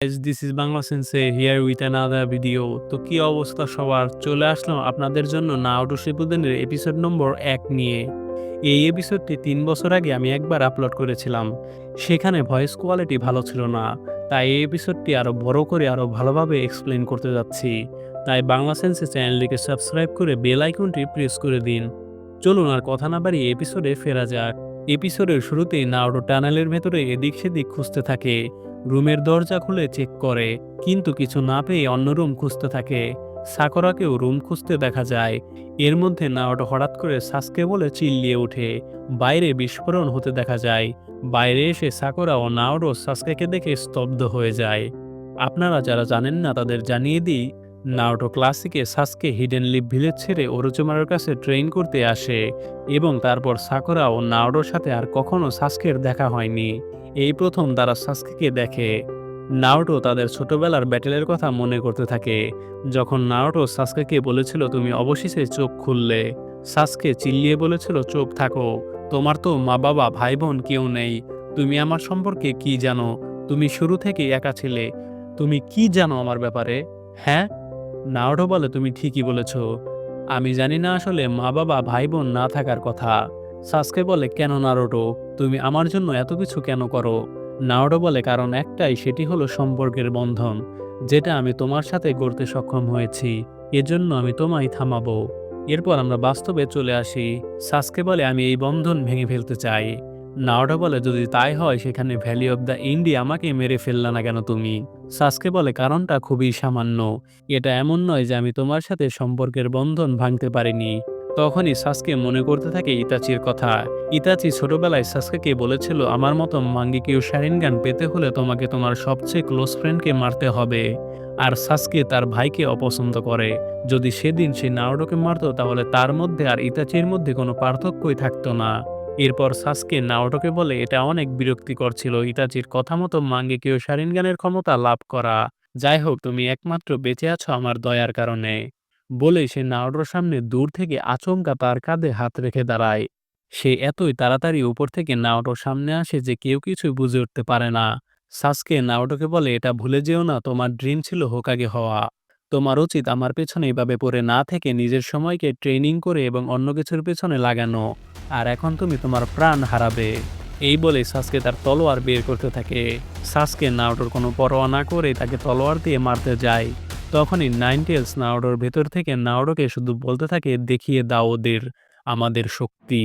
Guys, this is Bangla Sensei here with another video. তো কি অবস্থা সবার? চলে আসলাম আপনাদের জন্য নারুটো শিপুদেনের এপিসোড নম্বর 1 নিয়ে। এই এপিসোডটি 3 বছর আগে আমি একবার আপলোড করেছিলাম। সেখানে ভয়েস কোয়ালিটি ভালো ছিল না। তাই এই এপিসোডটি আরো বড় করে আরো ভালোভাবে এক্সপ্লেইন করতে যাচ্ছি। তাই বাংলা সেন্সে চ্যানেলটিকে সাবস্ক্রাইব করে বেল আইকনটি প্রেস করে দিন। চলুন আর কথা না বাড়িয়ে এপিসোডে ফেরা যাক। এপিসোডের শুরুতেই নারুটো টানেলের ভেতরে এদিক সেদিক খুঁজতে থাকে। রুমের দরজা খুলে চেক করে, কিন্তু কিছু না পেয়ে অন্য রুম খুঁজতে থাকে। সাকুরাকেও রুম খুঁজতে দেখা যায়। এর মধ্যে নারুটো হঠাৎ করে সাসকে বলে চিল্লিয়ে ওঠে। বাইরে বিস্ফোরণ হতে দেখা যায়। বাইরে এসে সাকুরা ও নারুটো সাসকেকে দেখে স্তব্ধ হয়ে যায়। আপনারা যারা জানেন না তাদের জানিয়ে দিই, নারুটো ক্লাসিকে সাসকে হিডেন লিভ ভিলেজ ছেড়ে ওরোচিমারুর কাছে ট্রেন করতে আসে এবং তারপর সাকুরা ও নারুটোর সাথে আর কখনো সাসকের দেখা হয়নি। এই প্রথম তারা সাসকেকে দেখে। নারুটো তাদের ছোটবেলার ব্যাটেলের কথা মনে করতে থাকে। যখন নারুটো সাসকেকে বলেছিল তুমি অবশেষে চোখ খুললে, সাসকে চিল্লিয়ে বলেছিল চুপ থাকো, তোমার তো মা বাবা ভাই বোন কেউ নেই, তুমি আমার সম্পর্কে কি জানো? তুমি শুরু থেকেই একা ছিলে, তুমি কি জানো আমার ব্যাপারে? হ্যাঁ, নারুটো বলে তুমি ঠিকই বলেছ, আমি জানি না আসলে মা বাবা ভাই বোন না থাকার কথা। সাসকে বলে কেন নারুটো, তুমি আমার জন্য এত কিছু কেন করো? নারুটো বলে কারণ একটাই, সেটি হলো সম্পর্কের বন্ধন, যেটা আমি তোমার সাথে গড়তে সক্ষম হয়েছি, এজন্য আমি তোমায় থামাবো। এরপর আমরা বাস্তবে চলে আসি। সাসকে বলে আমি এই বন্ধন ভেঙে ফেলতে চাই। নারুটো বলে যদি তাই হয় সেখানে ভ্যালি অব দ্য ইন্ডি আমাকে মেরে ফেললা না কেন তুমি? সাসকে বলে কারণটা খুবই সামান্য, এটা এমন নয় যে আমি তোমার সাথে সম্পর্কের বন্ধন ভাঙতে পারিনি। তখনই সাসকে মনে করতে থাকে ইতাচির কথা। ইতাচি ছোটবেলায় সাসকেকে বলেছিল আমার মতো মাঙ্গেকিও শারিনগান পেতে হলে তোমাকে তোমার সবচেয়ে ক্লোজ ফ্রেন্ডকে মারতে হবে। আর সাসকে তার ভাইকে অপছন্দ করে। যদি সেদিন সে নারুটোকে মারত তাহলে তার মধ্যে আর ইতাচির মধ্যে কোনো পার্থক্যই থাকতো না। এরপর সাসকে নারুটোকে বলে এটা অনেক বিরক্তিকর ছিল ইতাচির কথা মতো মাঙ্গেকিও শারিনগানের ক্ষমতা লাভ করা। যাই হোক, তুমি একমাত্র বেঁচে আছো আমার দয়ার কারণে। বলেই সে নারুটোর সামনে দূর থেকে আচমকা তার কাঁধে হাত রেখে দাঁড়ায়। সে এতই তাড়াতাড়ি উপর থেকে নারুটোর সামনে আসে যে কেউ কিছুই বুঝে উঠতে পারে না। সাসকে নারুটোকে বলে এটা ভুলে যেও না, তোমার ড্রিম ছিল হোকাগে হওয়া। তোমার উচিত আমার পেছনে এভাবে পড়ে না থেকে নিজের সময়কে ট্রেনিং করে এবং অন্য কিছুর পেছনে লাগানো। আর এখন তুমি তোমার প্রাণ হারাবে। এই বলে সাসকে তার তলোয়ার বের করতে থাকে। সাসকে নারুটোর কোনো পরোয়া না করে তাকে তলোয়ার দিয়ে মারতে যায়। তখনই নাইনটেলস নারুটোর ভেতর থেকে নারুটোকে শুধু বলতে থাকে দেখিয়ে দাও ওদের আমাদের শক্তি।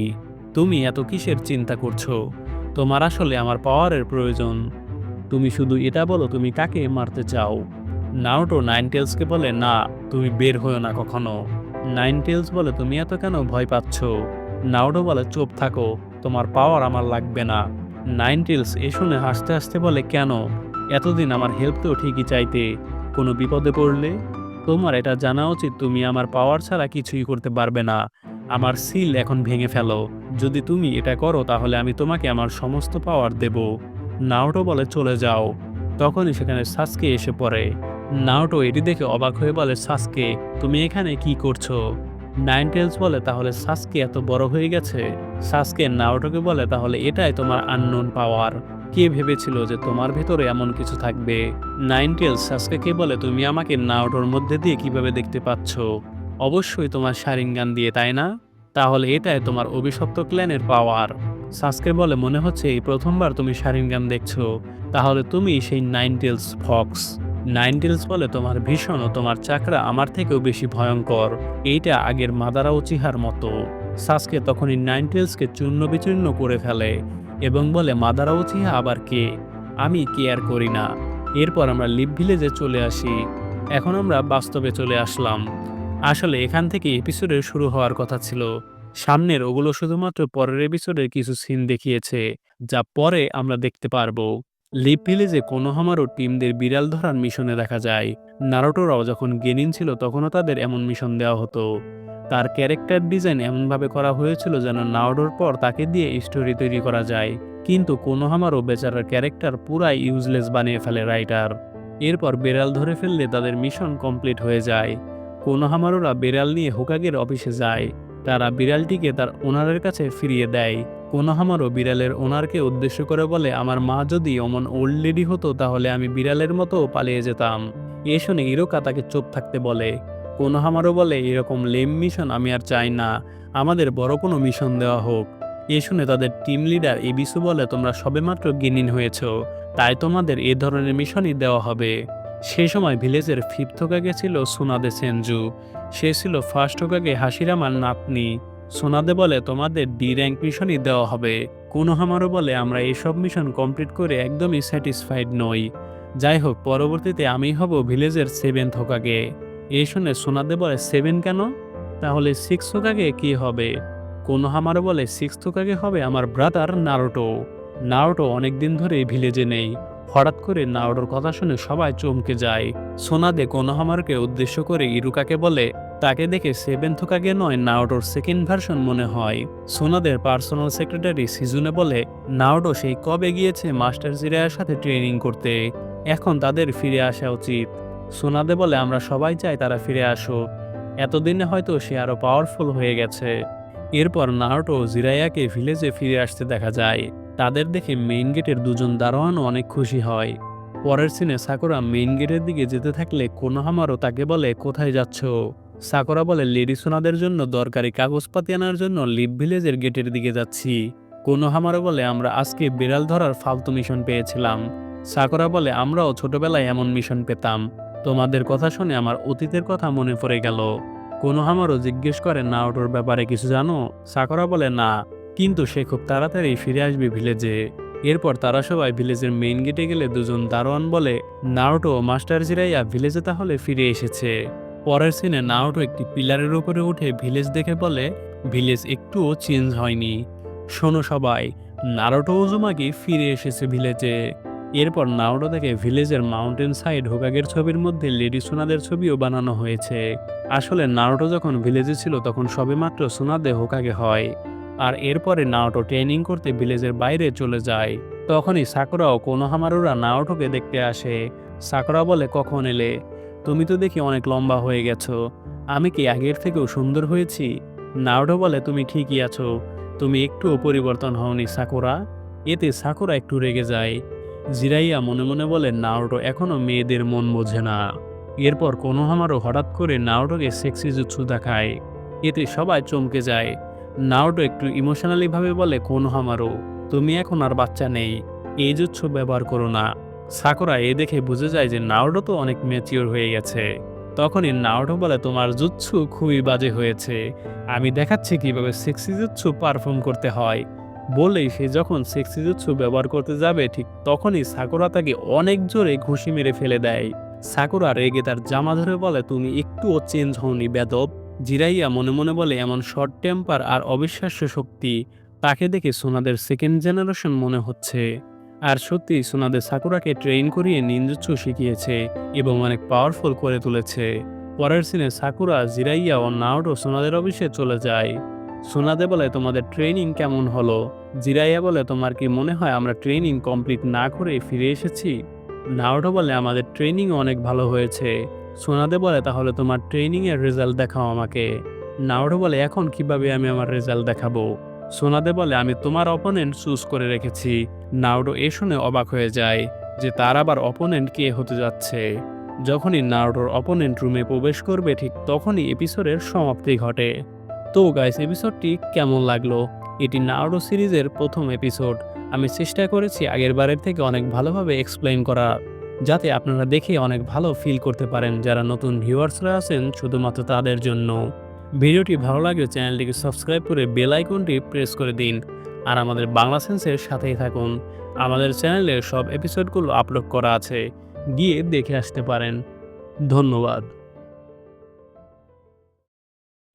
তুমি এত কিসের চিন্তা করছো? তোমার আসলে আমার পাওয়ারের প্রয়োজন। তুমি শুধু এটা বলো তুমি কাকে মারতে চাও? নারুটো নাইনটেলসকে বলে না, তুমি বের হয়েও না কখনো। নাইনটেলস বলে তুমি এত কেন ভয় পাচ্ছ? নারুটো বলে চুপ থাকো, তোমার পাওয়ার আমার লাগবে না। নাইনটেলস এ শুনে হাসতে হাসতে বলে কেন? এতদিন আমার হেল্প তো ঠিকই চাইতে, কোনো বিপদে পড়লে? তোমার এটা জানা উচিত তুমি আমার পাওয়ার ছাড়া কিছুই করতে পারবে না। আমার সিল এখন ভেঙে ফেলো। যদি তুমি এটা করো তাহলে আমি তোমাকে আমার সমস্ত পাওয়ার দেব। নারুটো বলে চলে যাও। তখনই সেখানে সাসকে এসে পড়ে। নারুটো এটি দেখে অবাক হয়ে বলে সাসকে, তুমি এখানে কি করছো? নাইনটেলস বলে তাহলে সাসকে এত বড় হয়ে গেছে? সাসকে নারুটোকে বলে তাহলে এটাই তোমার আননোন পাওয়ার। কে ভেবেছিল যে তোমার ভেতরে এমন কিছু থাকবে? নাইনটেলস সাসকেকে বলে তুমি আমাকে নারুটোর মধ্যে দিয়ে কিভাবে দেখতে পাচ্ছ? অবশ্যই তোমার শারিঙ্গান দিয়ে, তাই না? তাহলে এটাই তোমার অভিশপ্ত ক্ল্যানের পাওয়ার। সাসকে বলে মনে হচ্ছে এই প্রথমবার তুমি শারিঙ্গান দেখছো। তাহলে তুমি সেই নাইনটেলস ফক্স। নাইনটেলস বলে তোমার ভীষণ ও তোমার চাকরা আমার থেকেও বেশি ভয়ঙ্কর। এইটা আগের মাদারা উচিহার মতো। সাসকে তখনই নাইনটেলসকে চূর্ণ বিচূর্ণ করে ফেলে এবং বলে মাদারা উচিহা আবার কে? আমি কেয়ার করি না। এরপর আমরা লিভ ভিলেজে চলে আসি। এখন আমরা বাস্তবে চলে আসলাম। আসলে এখান থেকে এপিসোডের শুরু হওয়ার কথা ছিল। সামনের ওগুলো শুধুমাত্র পরের এপিসোডের কিছু সিন দেখিয়েছে, যা পরে আমরা দেখতে পারবো। লিভ ভিলেজে কোনোহামারও টিমদের বিড়াল ধরার মিশনে দেখা যায়। নারুটোরাও যখন গেনিন ছিল তখনও তাদের এমন মিশন দেওয়া হতো। তার ক্যারেক্টার ডিজাইন এমনভাবে করা হয়েছিল যেন নারুটোর পর তাকে দিয়ে স্টোরি তৈরি করা যায়। কিন্তু কোনোহামারও বেচারার ক্যারেক্টার পুরাই ইউজলেস বানিয়ে ফেলে রাইটার। এরপর বেড়াল ধরে ফেললে তাদের মিশন কমপ্লিট হয়ে যায়। কোনোহামারুরা বেড়াল নিয়ে হোকাগের অফিসে যায়। তারা বিড়ালটিকে তার ওনারের কাছে ফিরিয়ে দেয়। কোনোহামারও বিড়ালের ওনারকে উদ্দেশ্য করে বলে, আমার মা যদি অমন ওল্ড লেডি হতো তাহলে আমি বিড়ালের মতো পালিয়ে যেতাম। এ শুনে ইরোকা তাকে চুপ থাকতে বলে। কোনোহামারও বলে, এরকম লেম মিশন আমি আর চাই না, আমাদের বড় কোনো মিশন দেওয়া হোক। এ শুনে তাদের টিম লিডার এবিসু বলে, তোমরা সবেমাত্র গেনিন হয়েছ, তাই তোমাদের এ ধরনের মিশনই দেওয়া হবে। সেই সময় ভিলেজের ফিফথ হোকাগে ছিল সোনাদে সেনজু। সে ছিল ফার্স্ট হোকাগে হাসিরামার নাতনি। সোনাদে বলে, তোমাদের ডি র্যাঙ্ক মিশনই দেওয়া হবে। কোনোহামারও বলে, আমরা এসব মিশন কমপ্লিট করে একদমই স্যাটিসফাইড নই। যাই হোক, পরবর্তীতে আমি হব ভিলেজের সেভেন্থ হোকাগে। এই শুনে সোনাদে বলে, 7 কেন? তাহলে 6 হোকাগে কি হবে? কোনোহামারও বলে, 6 হোকাগে হবে আমার ব্রাদার নারুটো। নারুটো অনেকদিন ধরে ভিলেজে নেই। হঠাৎ করে নারুটোর কথা শুনে সবাই চমকে যায়। সোনাদে কোনোহামারকে উদ্দেশ্য করে ইরুকাকে বলে, তাকে দেখে 7th হোকাগে নয়, নারুটোর সেকেন্ড ভার্সন মনে হয়। সোনাদের পার্সোনাল সেক্রেটারি সিজুনে বলে, নারুটো সেই কবে গিয়েছে মাস্টার জিরায়ার সাথে ট্রেনিং করতে, এখন তাদের ফিরে আসা উচিত। সোনাদে বলে, আমরা সবাই চাই তারা ফিরে আসুক, এতদিনে হয়তো সে আরো পাওয়ারফুল হয়ে গেছে। এরপর নারুটো জিরায়াকে ভিলেজে ফিরে আসতে দেখা যায়। তাদের দেখে মেইন গেটের দুজন দারোয়ানও অনেক খুশি হয়। পরের সিনে সাকুরা মেইন গেটের দিকে যেতে থাকলে কোনোহামারও তাকে বলে, কোথায় যাচ্ছ? সাকুরা বলে, লেডি সোনাদের জন্য দরকারি কাগজপাতি আনার জন্য লিভ ভিলেজের গেটের দিকে যাচ্ছি। কোনোহামারও বলে, আমরা আজকে বিড়াল ধরার ফালতু মিশন পেয়েছিলাম। সাকুরা বলে, আমরাও ছোটবেলায় এমন মিশন পেতাম। তোমাদের কথা শুনে আমার অতীতের কথা মনে পড়ে গেল। কোনোহামারও জিজ্ঞেস করে, নারুটোর ব্যাপারে কিছু জানো? সাকুরা বলে, না, কিন্তু সে খুব তাড়াতাড়ি ফিরে আসবে ভিলেজে। এরপর তারা সবাই ভিলেজের মেইন গেটে গেলে দুজন দারোয়ান বলে, নারুটো মাস্টার জিরাইয়া ভিলেজে তাহলে ফিরে এসেছে। পরের সিনে নারুটো একটি পিলারের উপরে উঠে ভিলেজ দেখে বলে, ভিলেজ একটুও চেঞ্জ হয়নি। শোনো সবাই, নারুটো উজুমাকি ফিরে এসেছে ভিলেজে। এরপর নারুটো থেকে ভিলেজের মাউন্টেন সাইড হোকাগের ছবির মধ্যে লেডি সোনাদের ছবিও বানানো হয়েছে। আসলে নারুটো যখন ভিলেজে ছিল তখন সবেমাত্র সোনাদে হোকাগে হয়। আর এরপরে নারুটো ট্রেনিং করতে ভিলেজের বাইরে চলে যায়। তখনই সাকুরা ও কোনোহামারুরা নারুটোকে দেখতে আসে। সাকুরা বলে, কখন এলে? তুমি তো দেখি অনেক লম্বা হয়ে গেছো, আমি কি আগের থেকেও সুন্দর হয়েছি? নারুটো বলে, তুমি ঠিকই আছো, তুমি একটুও পরিবর্তন হওনি সাকুরা। এতে সাকুরা একটু রেগে যায়। জিরাইয়া মনে মনে বলে, নারুটো এখনো মেয়েদের মন বোঝে না। এরপর কোনোহামারু হঠাৎ করে নারুটোকে সেক্সি জুৎসু দেখায়। এতে সবাই চমকে যায়। নারুটো একটু ইমোশনালি ভাবে বলে, কোনোহামারু, তুমি এখন আর বাচ্চা নেই, এই জুৎসু ব্যবহার করো না। সাকুরা এ দেখে বুঝে যায় যে নারুটো তো অনেক ম্যাচিওর হয়ে গেছে। তখনই নারুটো বলে, তোমার জুৎসু খুবই বাজে হয়েছে, আমি দেখাচ্ছি কিভাবে সেক্সি জুৎসু পারফর্ম করতে হয়। বলেই সে যখন সেক্সি জুৎসু ব্যবহার করতে যাবে ঠিক তখনই সাকুরা তাকে অনেক জোরে ঘুষি মেরে ফেলে দেয়। সাকুরা রেগে তার জামা ধরে বলে, তুমি একটুও চেঞ্জ হওনি বেদব। জিরাইয়া মনে মনে বলে, এমন শর্ট টেম্পার আর অবিশ্বাস্য শক্তি, তাকে দেখে সোনাদের সেকেন্ড জেনারেশন মনে হচ্ছে। আর সত্যি সোনাদের সাকুরাকে ট্রেন করিয়ে নিনজুৎসু শিখিয়েছে এবং অনেক পাওয়ারফুল করে তুলেছে। পরের সিনে সাকুরা, জিরাইয়া ও নারুটো সোনাদের অফিসে চলে যায়। সোনাদে বলে, তোমাদের ট্রেনিং কেমন হলো? জিরাইয়া বলে, তোমার কি মনে হয় আমরা ট্রেনিং কমপ্লিট না করে ফিরে এসেছি? নারুটো বলে, আমাদের ট্রেনিং অনেক ভালো হয়েছে। সোনাদে বলে, তাহলে তোমার ট্রেনিং এর রেজাল্ট দেখাও আমাকে। নারুটো বলে, এখন কিভাবে আমি আমার রেজাল্ট দেখাবো? সোনাদে বলে, আমি তোমার অপোনেন্ট চুজ করে রেখেছি। নারুটো এ শুনে অবাক হয়ে যায় যে তার আবার অপোনেন্ট কে হতে যাচ্ছে। যখনই নারুটোর অপোনেন্ট রুমে প্রবেশ করবে ঠিক তখনই এপিসোডের সমাপ্তি ঘটে। তো গাইস, এপিসোডটি কেমন লাগলো? এটি নারুটো সিরিজের প্রথম এপিসোড। আমি চেষ্টা করেছি আগের বারের থেকে অনেক ভালোভাবে এক্সপ্লেইন করার, যাতে আপনারা দেখে অনেক ভালো ফিল করতে পারেন। যারা নতুন ভিউয়ার্সরা আছেন শুধুমাত্র তাদের জন্য। ভিডিওটি ভালো লাগলে চ্যানেলটিকে সাবস্ক্রাইব করে বেল আইকনটি প্রেস করে দিন। আর আমাদের বাংলা সেন্সের সাথেই থাকুন। আমাদের চ্যানেলে সব এপিসোডগুলো আপলোড করা আছে, গিয়ে দেখে আসতে পারেন। ধন্যবাদ।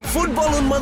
ফুটবল